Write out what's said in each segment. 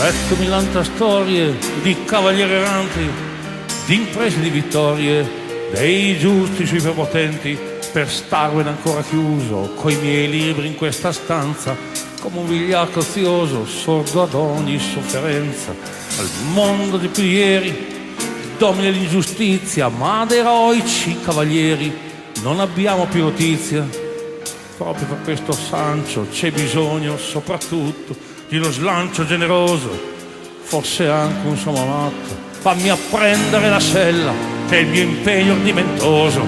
letto millanta storie di cavalieri erranti, di imprese di vittorie, dei giusti sui prepotenti, per starvene ancora chiuso coi miei libri in questa stanza, come un vigliacco ozioso, sordo ad ogni sofferenza. Al mondo di più di ieri domina l'ingiustizia, ma ad eroici cavalieri non abbiamo più notizia. Proprio per questo Sancio c'è bisogno soprattutto di uno slancio generoso, forse anche un somamato. Fammi apprendere la sella, che è il mio impegno ordimentoso.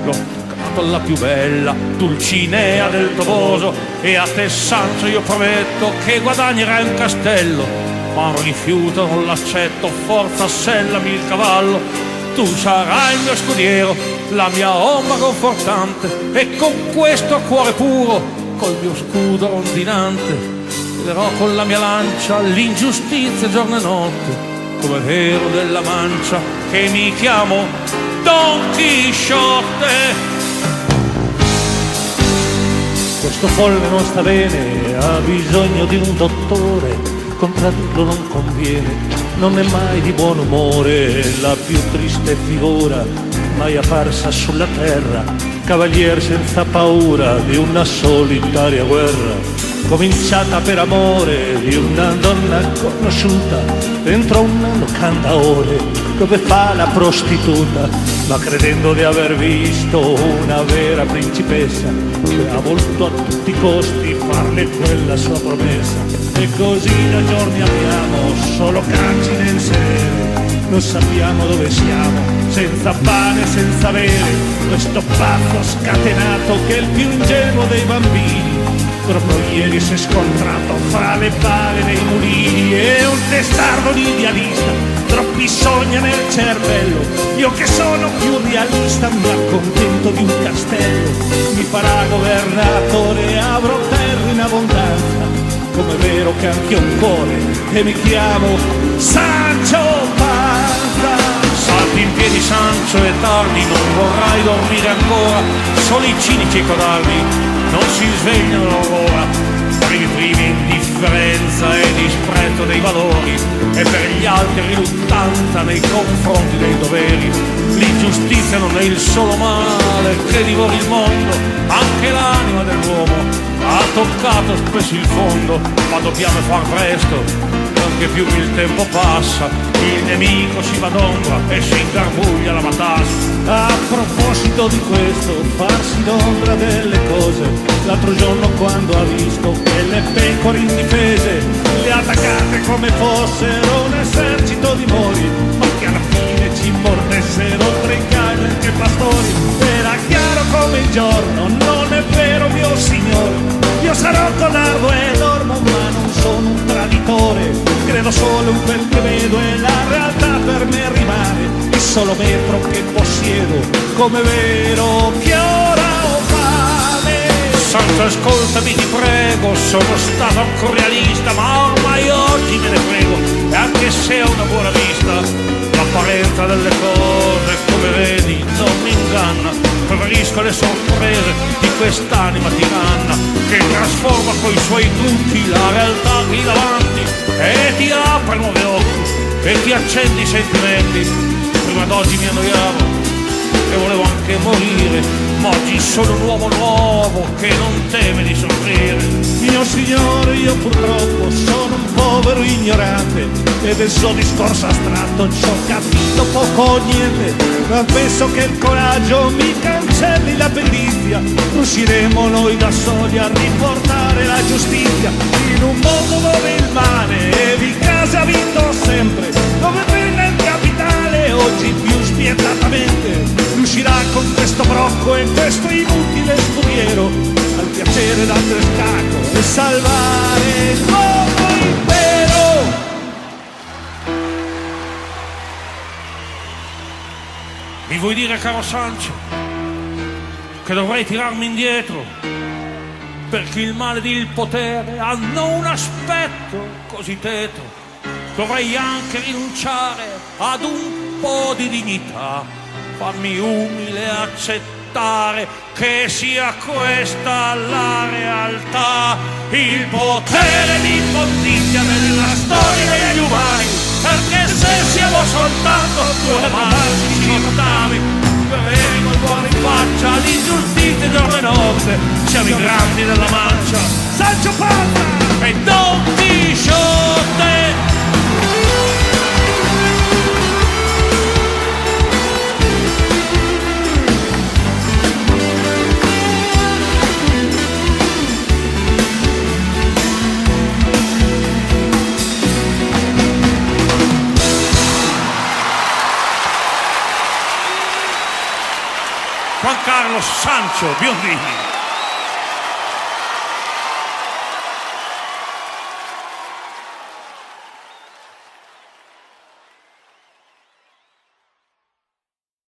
L'ho toccato alla più bella Dulcinea del Toboso, e a te Sancio io prometto che guadagnerai un castello, ma un rifiuto non l'accetto, forza sellami il cavallo. Tu sarai il mio scudiero, la mia ombra confortante, e con questo cuore puro, col mio scudo rondinante, vedrò con la mia lancia l'ingiustizia giorno e notte, come vero della Mancia, che mi chiamo Don Chisciotte. Questo folle non sta bene, ha bisogno di un dottore, contraddirlo non conviene, non è mai di buon umore, la più triste figura mai apparsa sulla terra, cavalier senza paura di una solitaria guerra, cominciata per amore di una donna conosciuta dentro una locanda ore dove fa la prostituta, ma credendo di aver visto una vera principessa che ha voluto a tutti i costi farle quella sua promessa. E così da giorni abbiamo solo cacci nel sedere, non sappiamo dove siamo, senza pane, senza bere, questo pazzo scatenato che è il più ingenuo dei bambini, proprio ieri si è scontrato fra le pale dei mulini. È un testardo un idealista, troppi sogni nel cervello, io che sono più realista mi accontento di un castello, mi farà governatore, avrò terra in abbondanza, come è vero che anche ho un cuore e mi chiamo Sancio Panza. Salti in piedi Sancio e tardi, non vorrai dormire ancora, solo i cinici e codardi non si svegliano l'aurora. Primi indifferenza e disprezzo dei valori, e per gli altri riluttanza nei confronti dei doveri. L'ingiustizia non è il solo male che divora il mondo, anche l'anima dell'uomo ha toccato spesso il fondo, ma dobbiamo far presto, anche più che il tempo passa, il nemico si va d'ombra e si ingarbuglia la matassa. A proposito di questo, farsi d'ombra delle cose, l'altro giorno quando ha visto quelle pecore indifese, le attaccate come fossero un esercito di mori, ma che alla fine ci mordessero tra i cani anche pastori, era chiaro come il giorno, non è vero mio signore, io sarò codardo e dormo ma non sono un traditore, credo solo in quel che vedo e la realtà per me rimane il solo metro che possiedo, come vero che ora ho fame. Santo, ascoltami ti prego, sono stato ancora realista, ma ormai oggi me ne frego, e anche se ho una buona vista, l'apparenza delle cose, come vedi, non mi inganna. Preferisco le sorprese di quest'anima tiranna, che trasforma coi suoi trucchi la realtà qui davanti, e ti apre nuovi occhi e ti accende i sentimenti. Prima d'oggi mi annoiavo e volevo anche morire, ma oggi sono un uomo nuovo che non teme di soffrire. Mio signore, io purtroppo sono un povero ignorante e del suo discorso astratto ci ho capito poco o niente, ma penso che il coraggio mi cancelli la perizia. Riusciremo noi da soli a riportare la giustizia in un mondo dove il male efficace ha vinto sempre, dove regna il capitale oggi più spietatamente. Riuscirà con questo brocco e questo inutile scudiero al piacere d'Andrescaco e salvare il mondo intero. Mi vuoi dire, caro Sancio, che dovrei tirarmi indietro perché il male ed il potere hanno un aspetto così tetro? Dovrei anche rinunciare ad un po' di dignità, farmi umile e accettare accettare che sia questa la realtà, il potere l'immondizia della storia degli umani, perché se siamo soltanto due magici mortali, vedremo il cuore in faccia l'ingiustizia giorno e notte, siamo i grandi della mancia, Sancho Panza e Don Chisciotte. Juan Carlos Sancho Biondini.